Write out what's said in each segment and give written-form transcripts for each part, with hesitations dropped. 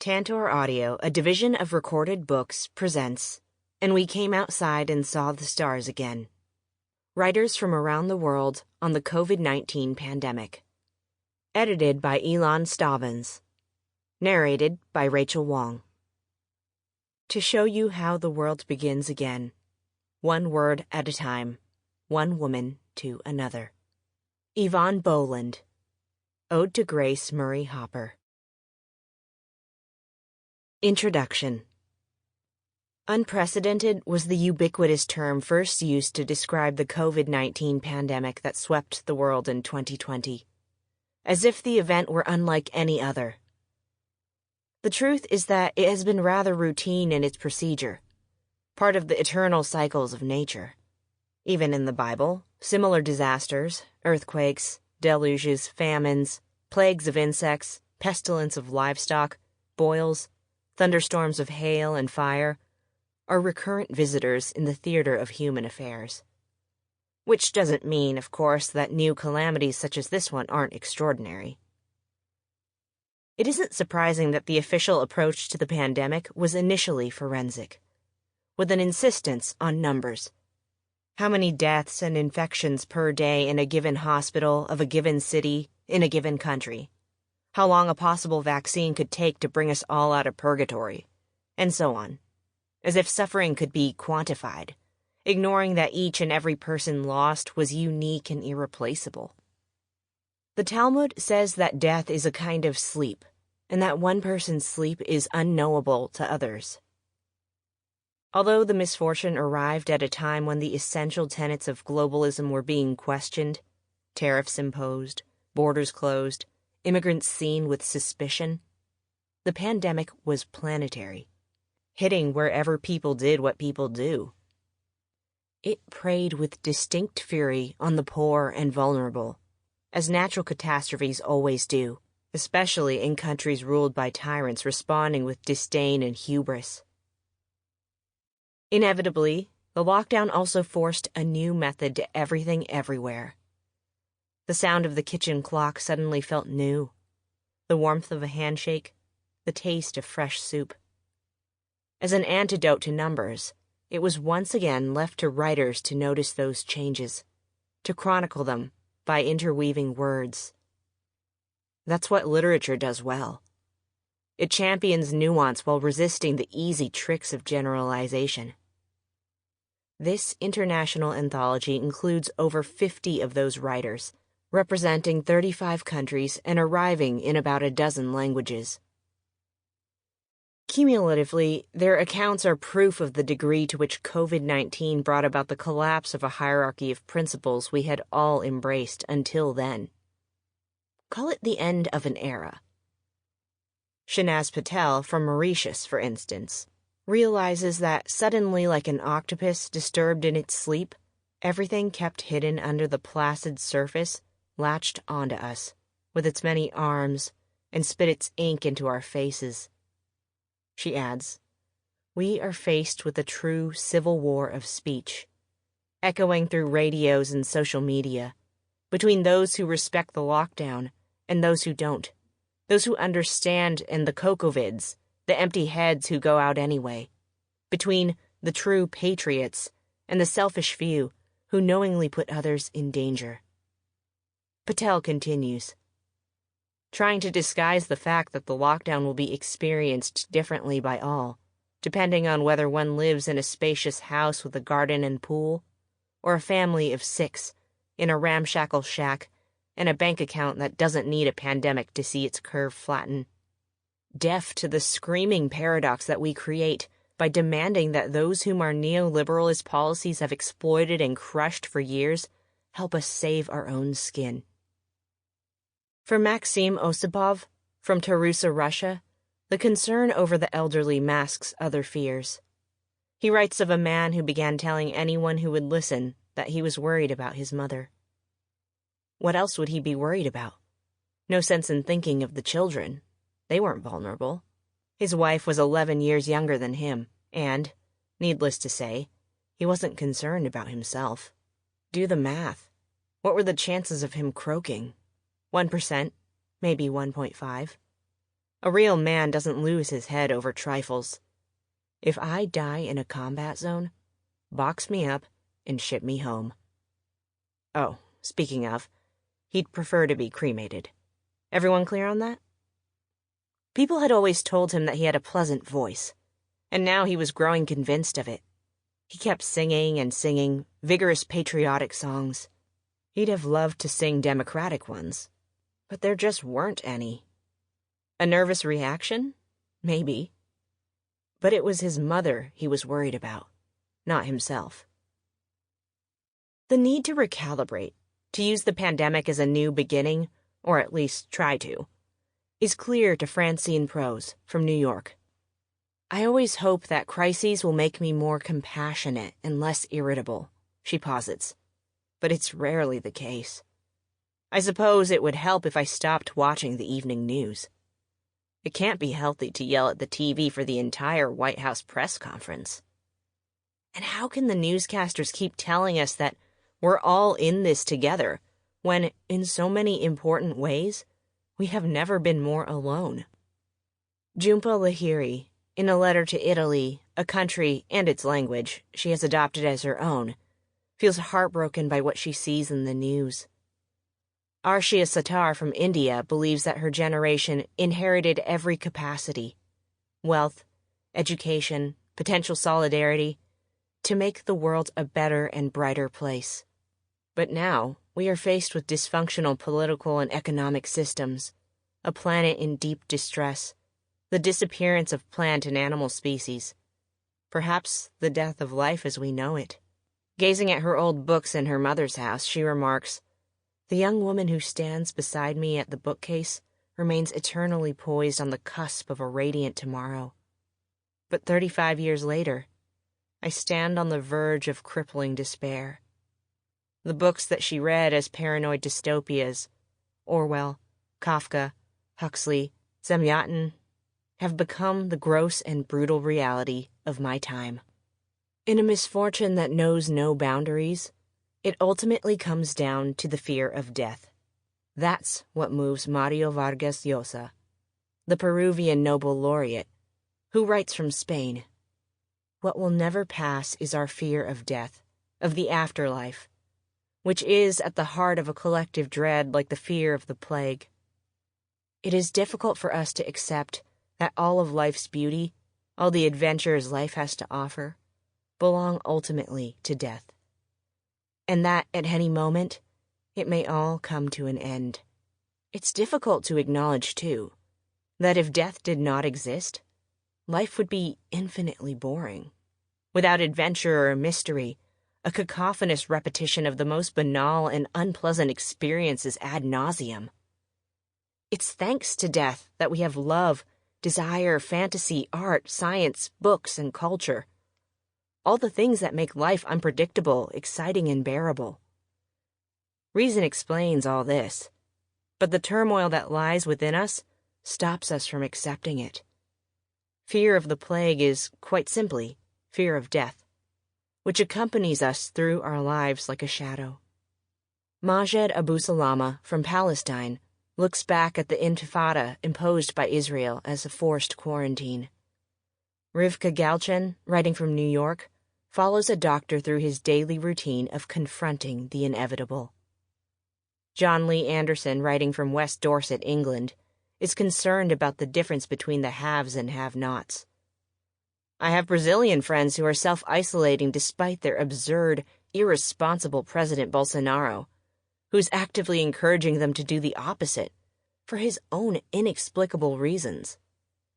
Tantor Audio, a division of Recorded Books, presents And We Came Outside and Saw the Stars Again. Writers from around the world on the COVID-19 pandemic. Edited by Elon Stavans. Narrated by Raechel Wong. To show you how the world begins again, one word at a time, one woman to another. Yvonne Boland. Ode to Grace Murray Hopper. Introduction. Unprecedented was the ubiquitous term first used to describe the COVID-19 pandemic that swept the world in 2020, as if the event were unlike any other. The truth is that it has been rather routine in its procedure, part of the eternal cycles of nature. Even in the Bible, similar disasters, earthquakes, deluges, famines, plagues of insects, pestilence of livestock, boils, thunderstorms of hail and fire, are recurrent visitors in the theater of human affairs. Which doesn't mean, of course, that new calamities such as this one aren't extraordinary. It isn't surprising that the official approach to the pandemic was initially forensic, with an insistence on numbers. How many deaths and infections per day in a given hospital of a given city in a given country? How long a possible vaccine could take to bring us all out of purgatory, and so on, as if suffering could be quantified, ignoring that each and every person lost was unique and irreplaceable. The Talmud says that death is a kind of sleep, and that one person's sleep is unknowable to others. Although the misfortune arrived at a time when the essential tenets of globalism were being questioned, tariffs imposed, borders closed, immigrants seen with suspicion, the pandemic was planetary, hitting wherever people did what people do. It preyed with distinct fury on the poor and vulnerable, as natural catastrophes always do, especially in countries ruled by tyrants responding with disdain and hubris. Inevitably, the lockdown also forced a new method to everything everywhere. The sound of the kitchen clock suddenly felt new, the warmth of a handshake, the taste of fresh soup. As an antidote to numbers, it was once again left to writers to notice those changes, to chronicle them by interweaving words. That's what literature does well. It champions nuance while resisting the easy tricks of generalization. This international anthology includes over 50 of those writers, representing 35 countries and arriving in about a dozen languages. Cumulatively, their accounts are proof of the degree to which COVID-19 brought about the collapse of a hierarchy of principles we had all embraced until then. Call it the end of an era. Shanaz Patel from Mauritius, for instance, realizes that suddenly, like an octopus disturbed in its sleep, everything kept hidden under the placid surface latched onto us, with its many arms, and spit its ink into our faces. She adds, "We are faced with a true civil war of speech, echoing through radios and social media, between those who respect the lockdown and those who don't, those who understand and the cocovids, the empty heads who go out anyway, between the true patriots and the selfish few who knowingly put others in danger." Patel continues, trying to disguise the fact that the lockdown will be experienced differently by all, depending on whether one lives in a spacious house with a garden and pool, or a family of 6 in a ramshackle shack and a bank account that doesn't need a pandemic to see its curve flatten. Deaf to the screaming paradox that we create by demanding that those whom our neoliberalist policies have exploited and crushed for years help us save our own skin. For Maxim Osipov, from Tarusa, Russia, the concern over the elderly masks other fears. He writes of a man who began telling anyone who would listen that he was worried about his mother. What else would he be worried about? No sense in thinking of the children. They weren't vulnerable. His wife was 11 years younger than him, and, needless to say, he wasn't concerned about himself. Do the math. What were the chances of him croaking? 1%, maybe 1.5. A real man doesn't lose his head over trifles. If I die in a combat zone, box me up and ship me home. Oh, speaking of, he'd prefer to be cremated. Everyone clear on that? People had always told him that he had a pleasant voice, and now he was growing convinced of it. He kept singing and singing vigorous patriotic songs. He'd have loved to sing democratic ones, but there just weren't any. A nervous reaction? Maybe. But it was his mother he was worried about, not himself. The need to recalibrate, to use the pandemic as a new beginning, or at least try to, is clear to Francine Prose from New York. I always hope that crises will make me more compassionate and less irritable, she posits, but it's rarely the case. I suppose it would help if I stopped watching the evening news. It can't be healthy to yell at the TV for the entire White House press conference. And how can the newscasters keep telling us that we're all in this together when, in so many important ways, we have never been more alone? Jhumpa Lahiri, in a letter to Italy, a country and its language she has adopted as her own, feels heartbroken by what she sees in the news. Arshia Sattar from India believes that her generation inherited every capacity, wealth, education, potential solidarity, to make the world a better and brighter place. But now, we are faced with dysfunctional political and economic systems, a planet in deep distress, the disappearance of plant and animal species, perhaps the death of life as we know it. Gazing at her old books in her mother's house, she remarks, "The young woman who stands beside me at the bookcase remains eternally poised on the cusp of a radiant tomorrow. But 35 years later, I stand on the verge of crippling despair." The books that she read as paranoid dystopias, Orwell, Kafka, Huxley, Zamyatin, have become the gross and brutal reality of my time. In a misfortune that knows no boundaries, it ultimately comes down to the fear of death. That's what moves Mario Vargas Llosa, the Peruvian Nobel laureate, who writes from Spain. What will never pass is our fear of death, of the afterlife, which is at the heart of a collective dread like the fear of the plague. It is difficult for us to accept that all of life's beauty, all the adventures life has to offer, belong ultimately to death. And that at any moment, it may all come to an end. It's difficult to acknowledge, too, that if death did not exist, life would be infinitely boring. Without adventure or mystery, a cacophonous repetition of the most banal and unpleasant experiences ad nauseum. It's thanks to death that we have love, desire, fantasy, art, science, books, and culture. All the things that make life unpredictable, exciting, and bearable. Reason explains all this, but the turmoil that lies within us stops us from accepting it. Fear of the plague is, quite simply, fear of death, which accompanies us through our lives like a shadow. Majed Abu Salama from Palestine looks back at the intifada imposed by Israel as a forced quarantine. Rivka Galchen, writing from New York, follows a doctor through his daily routine of confronting the inevitable. John Lee Anderson, writing from West Dorset, England, is concerned about the difference between the haves and have-nots. I have Brazilian friends who are self-isolating despite their absurd, irresponsible President Bolsonaro, who's actively encouraging them to do the opposite for his own inexplicable reasons,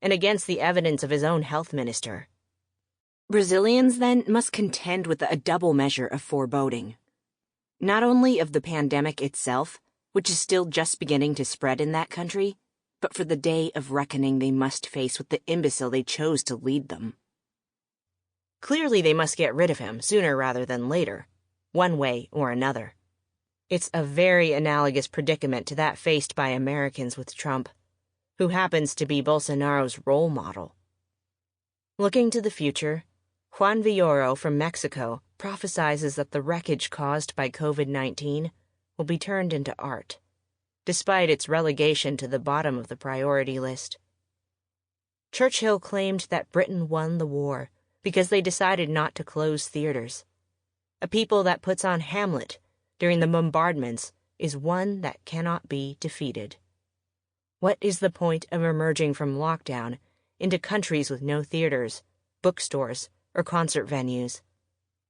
and against the evidence of his own health minister. Brazilians, then, must contend with a double measure of foreboding. Not only of the pandemic itself, which is still just beginning to spread in that country, but for the day of reckoning they must face with the imbecile they chose to lead them. Clearly they must get rid of him sooner rather than later, one way or another. It's a very analogous predicament to that faced by Americans with Trump, who happens to be Bolsonaro's role model. Looking to the future, Juan Villoro from Mexico prophesizes that the wreckage caused by COVID-19 will be turned into art, despite its relegation to the bottom of the priority list. Churchill claimed that Britain won the war because they decided not to close theaters. A people that puts on Hamlet during the bombardments is one that cannot be defeated. What is the point of emerging from lockdown into countries with no theaters, bookstores, or concert venues?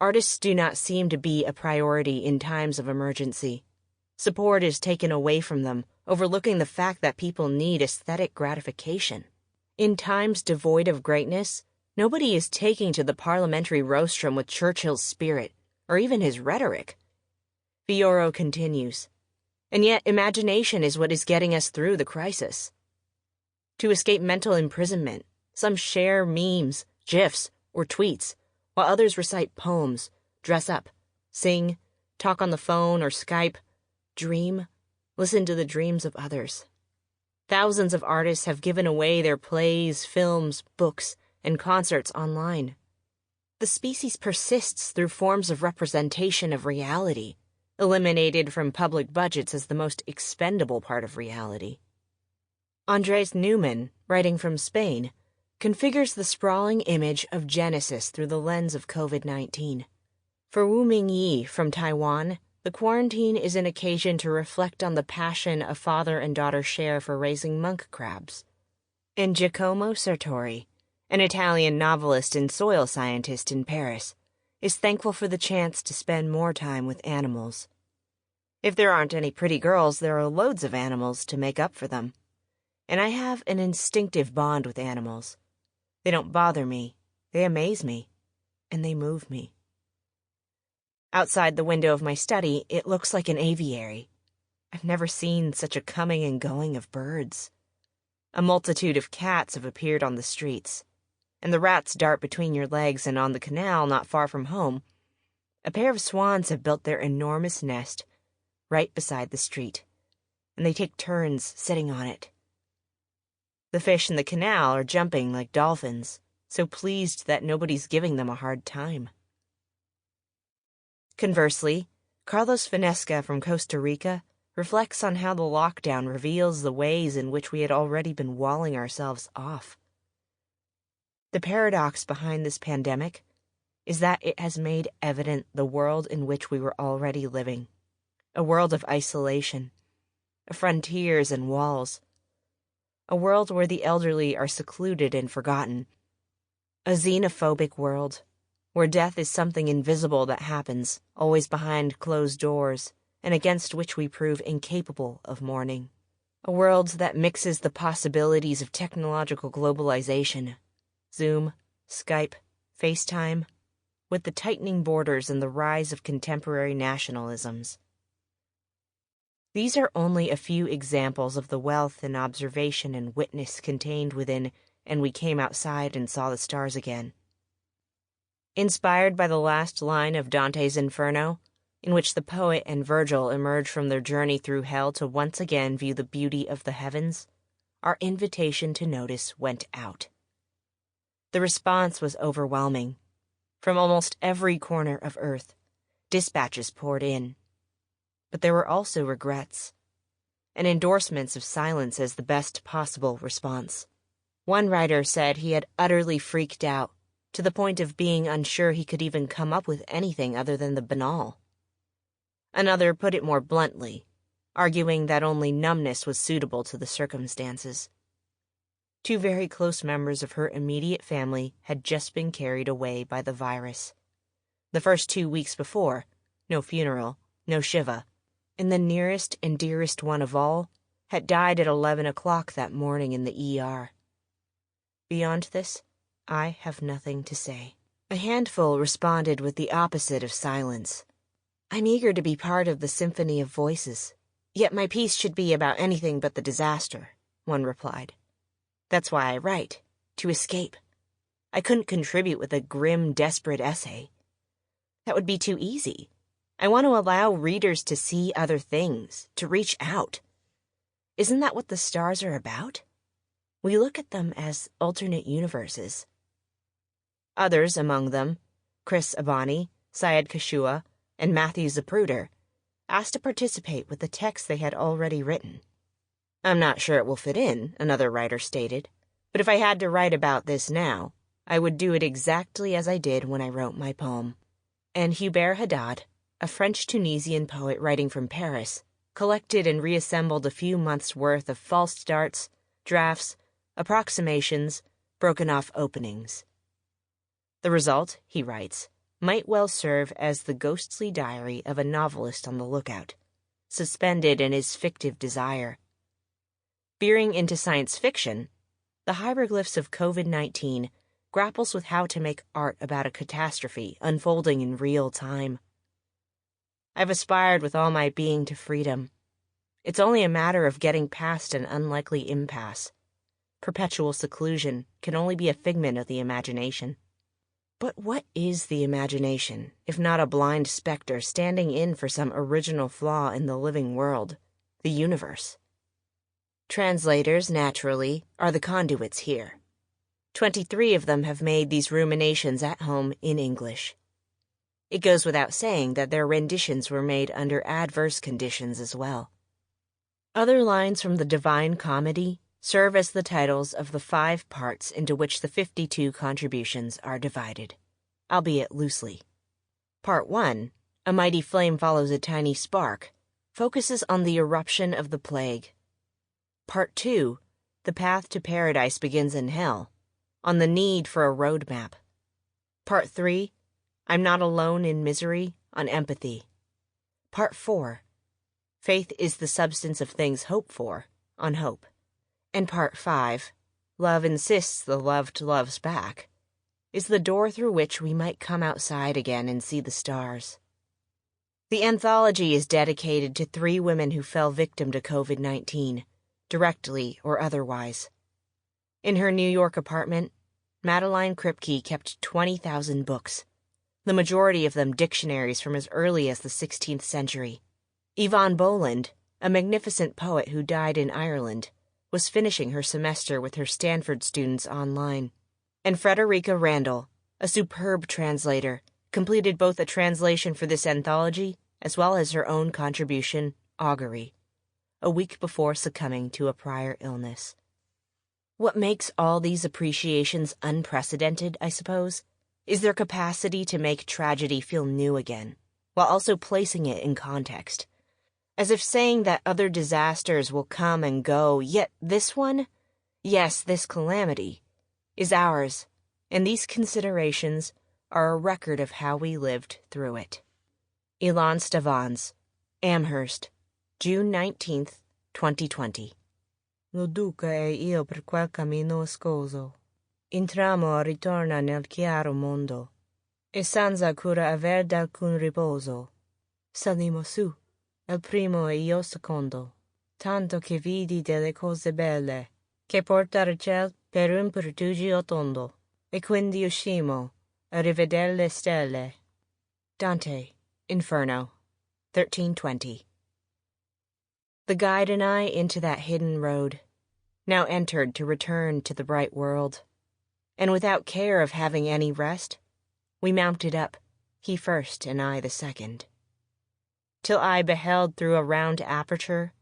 Artists do not seem to be a priority in times of emergency. Support is taken away from them, overlooking the fact that people need aesthetic gratification. In times devoid of greatness, nobody is taking to the parliamentary rostrum with Churchill's spirit, or even his rhetoric. Fioro continues, and yet imagination is what is getting us through the crisis. To escape mental imprisonment, some share memes, GIFs, or tweets, while others recite poems, dress up, sing, talk on the phone or Skype, dream, listen to the dreams of others. Thousands of artists have given away their plays, films, books, and concerts online. The species persists through forms of representation of reality, eliminated from public budgets as the most expendable part of reality. Andres Newman, writing from Spain, configures the sprawling image of Genesis through the lens of COVID-19. For Wu Mingyi from Taiwan, the quarantine is an occasion to reflect on the passion a father and daughter share for raising monk crabs. And Giacomo Sartori, an Italian novelist and soil scientist in Paris, is thankful for the chance to spend more time with animals. If there aren't any pretty girls, there are loads of animals to make up for them. And I have an instinctive bond with animals. They don't bother me, they amaze me, and they move me. Outside the window of my study, it looks like an aviary. I've never seen such a coming and going of birds. A multitude of cats have appeared on the streets, and the rats dart between your legs, and on the canal not far from home, a pair of swans have built their enormous nest right beside the street, and they take turns sitting on it. The fish in the canal are jumping like dolphins, so pleased that nobody's giving them a hard time. Conversely, Carlos Finesca from Costa Rica reflects on how the lockdown reveals the ways in which we had already been walling ourselves off. The paradox behind this pandemic is that it has made evident the world in which we were already living, a world of isolation, of frontiers and walls, a world where the elderly are secluded and forgotten, a xenophobic world where death is something invisible that happens, always behind closed doors, and against which we prove incapable of mourning. A world that mixes the possibilities of technological globalization, Zoom, Skype, FaceTime, with the tightening borders and the rise of contemporary nationalisms. These are only a few examples of the wealth and observation and witness contained within "And We Came Outside and Saw the Stars Again." Inspired by the last line of Dante's Inferno, in which the poet and Virgil emerge from their journey through hell to once again view the beauty of the heavens, our invitation to notice went out. The response was overwhelming. From almost every corner of Earth, dispatches poured in. But there were also regrets, and endorsements of silence as the best possible response. One writer said he had utterly freaked out, to the point of being unsure he could even come up with anything other than the banal. Another put it more bluntly, arguing that only numbness was suitable to the circumstances. Two very close members of her immediate family had just been carried away by the virus. The first 2 weeks before, no funeral, no Shiva, and the nearest and dearest one of all had died at 11 o'clock that morning in the ER. Beyond this, I have nothing to say. A handful responded with the opposite of silence. I'm eager to be part of the symphony of voices, yet my piece should be about anything but the disaster, one replied. That's why I write, to escape. I couldn't contribute with a grim, desperate essay. That would be too easy. I want to allow readers to see other things, to reach out. Isn't that what the stars are about? We look at them as alternate universes. Others among them, Chris Abani, Syed Kashua, and Matthew Zapruder, asked to participate with the text they had already written. I'm not sure it will fit in, another writer stated, But if I had to write about this now, I would do it exactly as I did when I wrote my poem. And Hubert Haddad, a French-Tunisian poet writing from Paris, collected and reassembled a few months' worth of false starts, drafts, approximations, broken-off openings. The result, he writes, might well serve as the ghostly diary of a novelist on the lookout, suspended in his fictive desire. Veering into science fiction, The Hieroglyphs of COVID-19 grapples with how to make art about a catastrophe unfolding in real time. I've aspired with all my being to freedom. It's only a matter of getting past an unlikely impasse. Perpetual seclusion can only be a figment of the imagination. But what is the imagination, if not a blind specter standing in for some original flaw in the living world, the universe? Translators, naturally, are the conduits here. 23 of them have made these ruminations at home in English. It goes without saying that their renditions were made under adverse conditions as well. Other lines from the Divine Comedy serve as the titles of the 5 parts into which the 52 contributions are divided, albeit loosely. Part 1, A Mighty Flame Follows a Tiny Spark, focuses on the eruption of the plague. Part 2, The Path to Paradise Begins in Hell, on the need for a roadmap. Part 3, I'm Not Alone in Misery, on empathy. Part 4, Faith is the Substance of Things Hoped For, on hope. And Part 5, Love Insists the Loved Loves Back, is the door through which we might come outside again and see the stars. The anthology is dedicated to 3 women who fell victim to COVID-19, directly or otherwise. In her New York apartment, Madeline Kripke kept 20,000 books, the majority of them dictionaries from as early as the 16th century. Yvonne Boland, a magnificent poet who died in Ireland, was finishing her semester with her Stanford students online. And Frederica Randall, a superb translator, completed both a translation for this anthology as well as her own contribution, Augury, a week before succumbing to a prior illness. What makes all these appreciations unprecedented, I suppose, is their capacity to make tragedy feel new again, while also placing it in context. As if saying that other disasters will come and go, yet this one, yes, this calamity, is ours, and these considerations are a record of how we lived through it. Ilan Stavans, Amherst, June 19th, 2020. Lo duca e io per quel cammino ascoso. Intramo a ritorna nel chiaro mondo, e senza cura aver d'alcun riposo. Salimo su, il primo e io secondo, tanto che vidi delle cose belle, che porta Raechel per un pertugio tondo, e quindi uscimo a rivedere le stelle. Dante, Inferno, 1320. The guide and I into that hidden road, now entered to return to the bright world, and without care of having any rest, we mounted up, he first and I the second, till I beheld through a round aperture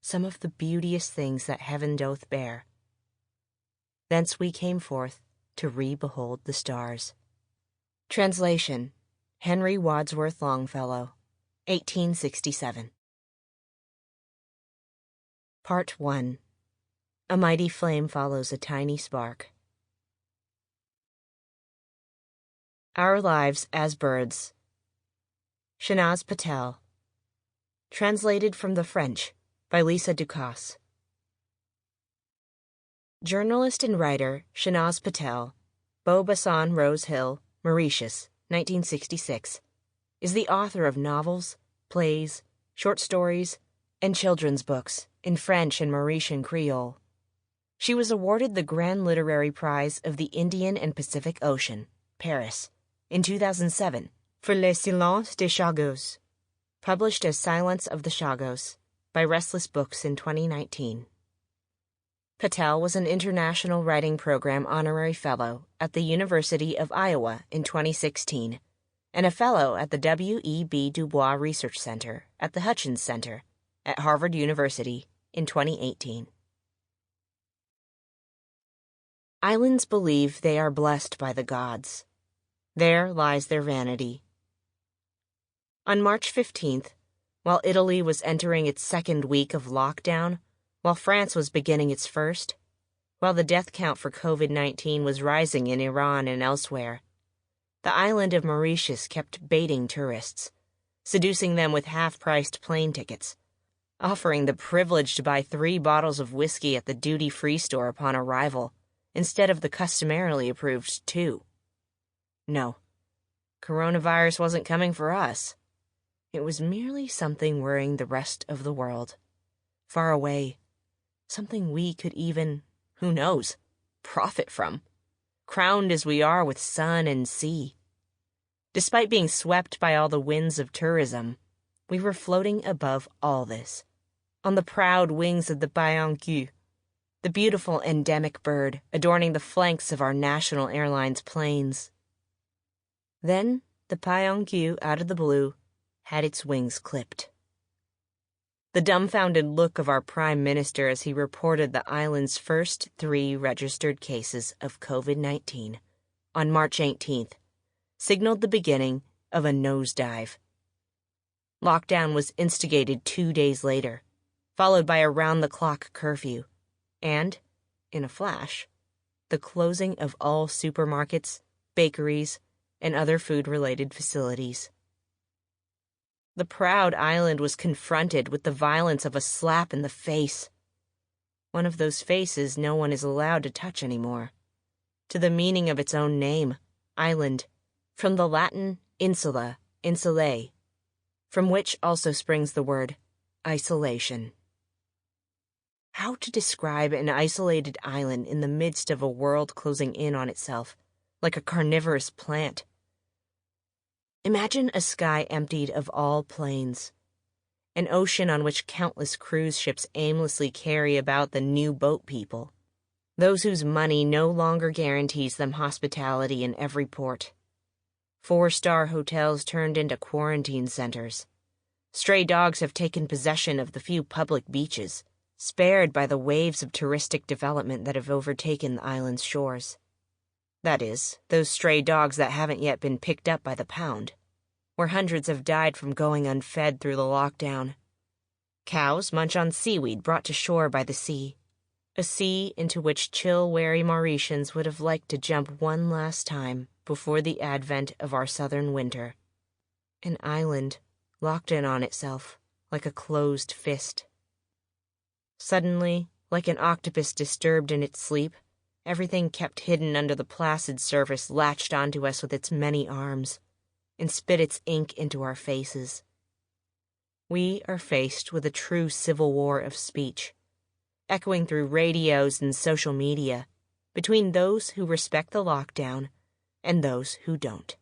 some of the beauteous things that heaven doth bear. Thence we came forth to re-behold the stars. Translation, Henry Wadsworth Longfellow, 1867. Part 1. A Mighty Flame Follows a Tiny Spark. Our Lives as Birds. Shanaz Patel. Translated from the French by Lisa Ducasse. Journalist and writer Shanaz Patel, Beau-Bassin Rose Hill, Mauritius, 1966, is the author of novels, plays, short stories, and children's books in French and Mauritian Creole. She was awarded the Grand Literary Prize of the Indian and Pacific Ocean, Paris, in 2007 for Le Silence des Chagos, published as Silence of the Chagos by Restless Books in 2019. Patel was an International Writing Program Honorary Fellow at the University of Iowa in 2016 and a Fellow at the W.E.B. Du Bois Research Center at the Hutchins Center at Harvard University in 2018. Islands believe they are blessed by the gods. There lies their vanity. On March 15th, while Italy was entering its second week of lockdown, while France was beginning its first, while the death count for COVID-19 was rising in Iran and elsewhere, the island of Mauritius kept baiting tourists, seducing them with half-priced plane tickets, offering the privilege to buy 3 bottles of whiskey at the duty-free store upon arrival, instead of the customarily approved 2. No, coronavirus wasn't coming for us. It was merely something worrying the rest of the world. Far away, something we could even, who knows, profit from, crowned as we are with sun and sea. Despite being swept by all the winds of tourism, we were floating above all this, on the proud wings of the paillon-queue, the beautiful endemic bird adorning the flanks of our national airlines planes. Then, the paillon-queue, out of the blue, had its wings clipped. The dumbfounded look of our Prime Minister as he reported the island's first 3 registered cases of COVID-19 on March 18th signaled the beginning of a nosedive. Lockdown was instigated 2 days later, followed by a round-the-clock curfew, and, in a flash, the closing of all supermarkets, bakeries, and other food-related facilities. The proud island was confronted with the violence of a slap in the face. One of those faces no one is allowed to touch anymore. To the meaning of its own name, island, from the Latin insula, insulae, from which also springs the word isolation. How to describe an isolated island in the midst of a world closing in on itself, like a carnivorous plant? Imagine a sky emptied of all planes, an ocean on which countless cruise ships aimlessly carry about the new boat people, those whose money no longer guarantees them hospitality in every port. 4-star hotels turned into quarantine centers. Stray dogs have taken possession of the few public beaches, spared by the waves of touristic development that have overtaken the island's shores. That is, those stray dogs that haven't yet been picked up by the pound, where hundreds have died from going unfed through the lockdown. Cows munch on seaweed brought to shore by the sea, a sea into which chill, wary Mauritians would have liked to jump one last time before the advent of our southern winter. An island locked in on itself like a closed fist. Suddenly, like an octopus disturbed in its sleep, everything kept hidden under the placid surface latched onto us with its many arms, and spit its ink into our faces. We are faced with a true civil war of speech, echoing through radios and social media, between those who respect the lockdown and those who don't.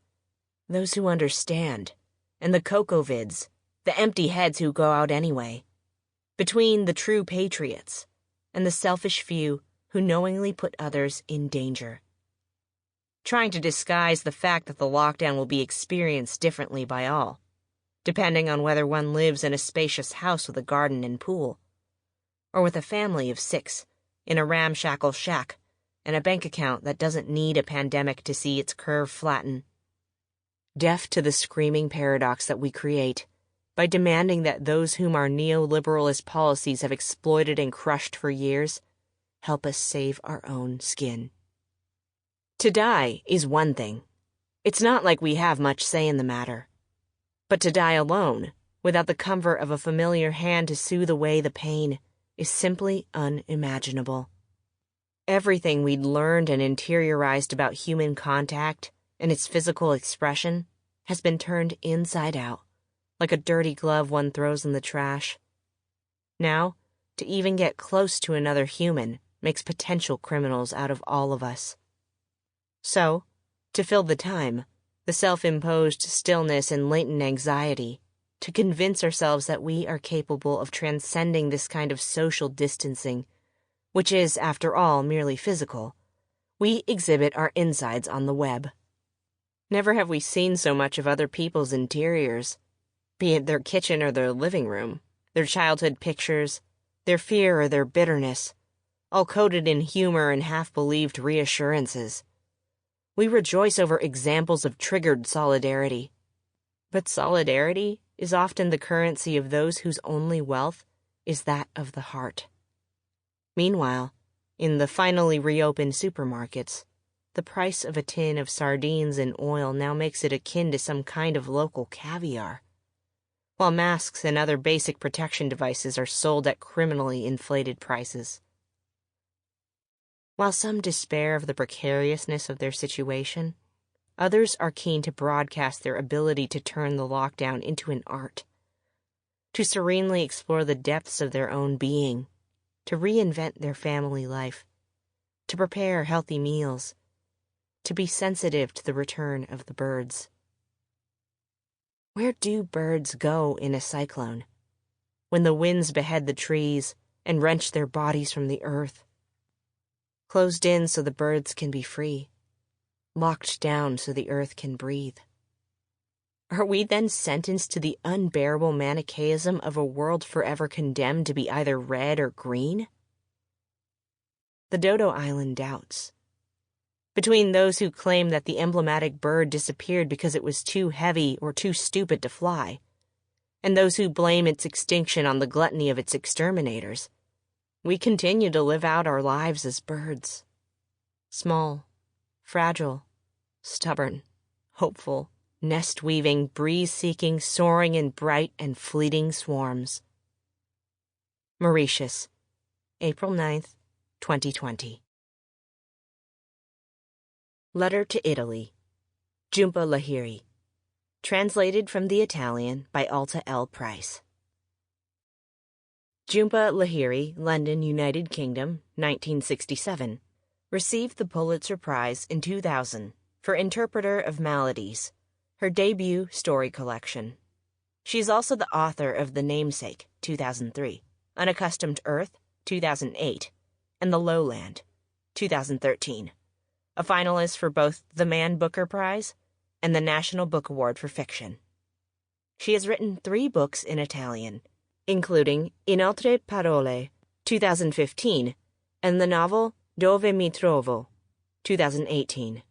Those who understand, and the cocovids, the empty heads who go out anyway. Between the true patriots and the selfish few who knowingly put others in danger. Trying to disguise the fact that the lockdown will be experienced differently by all, depending on whether one lives in a spacious house with a garden and pool, or with a family of 6 in a ramshackle shack and a bank account that doesn't need a pandemic to see its curve flatten. Deaf to the screaming paradox that we create by demanding that those whom our neoliberalist policies have exploited and crushed for years help us save our own skin. To die is one thing. It's not like we have much say in the matter. But to die alone, without the comfort of a familiar hand to soothe away the pain, is simply unimaginable. Everything we'd learned and interiorized about human contact and its physical expression has been turned inside out, like a dirty glove one throws in the trash. Now, to even get close to another human makes potential criminals out of all of us. So, to fill the time, the self-imposed stillness and latent anxiety, to convince ourselves that we are capable of transcending this kind of social distancing, which is, after all, merely physical, we exhibit our insides on the web. Never have we seen so much of other people's interiors, be it their kitchen or their living room, their childhood pictures, their fear or their bitterness, all coated in humor and half-believed reassurances. We rejoice over examples of triggered solidarity. But solidarity is often the currency of those whose only wealth is that of the heart. Meanwhile, in the finally reopened supermarkets, the price of a tin of sardines and oil now makes it akin to some kind of local caviar, while masks and other basic protection devices are sold at criminally inflated prices. While some despair of the precariousness of their situation, others are keen to broadcast their ability to turn the lockdown into an art, to serenely explore the depths of their own being, to reinvent their family life, to prepare healthy meals, to be sensitive to the return of the birds. Where do birds go in a cyclone, when the winds behead the trees and wrench their bodies from the earth? Closed in so the birds can be free, locked down so the earth can breathe. Are we then sentenced to the unbearable manichaeism of a world forever condemned to be either red or green? The Dodo Island doubts. Between those who claim that the emblematic bird disappeared because it was too heavy or too stupid to fly, and those who blame its extinction on the gluttony of its exterminators, we continue to live out our lives as birds. Small, fragile, stubborn, hopeful, nest-weaving, breeze-seeking, soaring in bright and fleeting swarms. Mauritius, April 9th, 2020. Letter to Italy. Jhumpa Lahiri. Translated from the Italian by Alta L. Price. Jhumpa Lahiri, London, United Kingdom, 1967. Received the Pulitzer Prize in 2000 for Interpreter of Maladies, her debut story collection. She is also the author of The Namesake, 2003, Unaccustomed Earth, 2008, and The Lowland, 2013. A finalist for both the Man Booker Prize and the National Book Award for Fiction. She has written 3 books in Italian, including In altre parole, 2015, and the novel Dove mi trovo, 2018.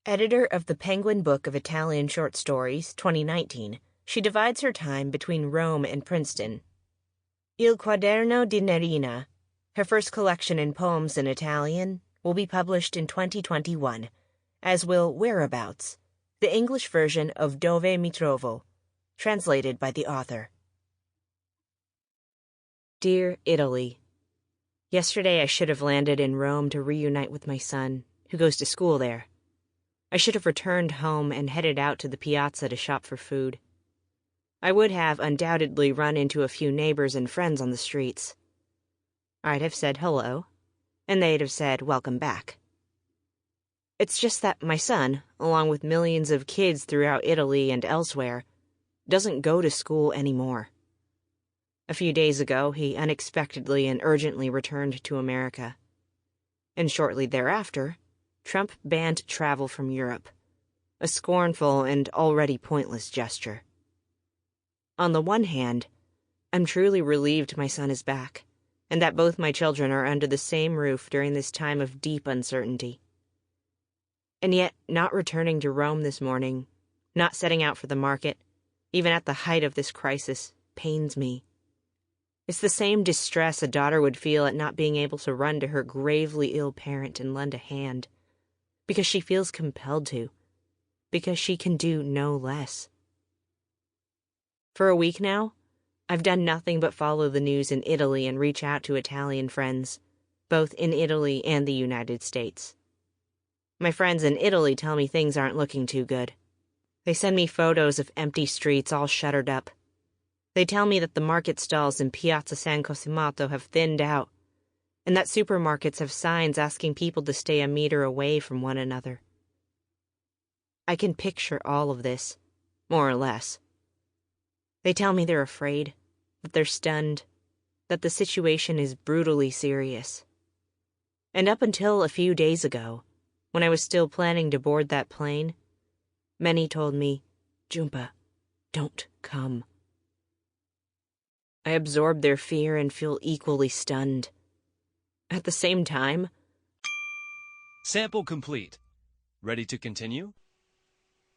Editor of the Penguin Book of Italian Short Stories, 2019, she divides her time between Rome and Princeton. Il Quaderno di Nerina, her first collection in poems in Italian, will be published in 2021, as will Whereabouts, the English version of Dove mi trovo, translated by the author. Dear Italy, yesterday I should have landed in Rome to reunite with my son, who goes to school there. I should have returned home and headed out to the piazza to shop for food. I would have undoubtedly run into a few neighbors and friends on the streets. I'd have said hello, and they'd have said welcome back. It's just that my son, along with millions of kids throughout Italy and elsewhere, doesn't go to school anymore. A few days ago, he unexpectedly and urgently returned to America. And shortly thereafter, Trump banned travel from Europe, a scornful and already pointless gesture. On the one hand, I'm truly relieved my son is back, and that both my children are under the same roof during this time of deep uncertainty. And yet, not returning to Rome this morning, not setting out for the market, even at the height of this crisis, pains me. It's the same distress a daughter would feel at not being able to run to her gravely ill parent and lend a hand, because she feels compelled to, because she can do no less. For a week now, I've done nothing but follow the news in Italy and reach out to Italian friends, both in Italy and the United States. My friends in Italy tell me things aren't looking too good. They send me photos of empty streets all shuttered up. They tell me that the market stalls in Piazza San Cosimato have thinned out, and that supermarkets have signs asking people to stay a meter away from one another. I can picture all of this, more or less. They tell me they're afraid, that they're stunned, that the situation is brutally serious. And up until a few days ago, when I was still planning to board that plane, many told me, Jhumpa, don't come. I absorb their fear and feel equally stunned. At the same time? Sample complete. Ready to continue?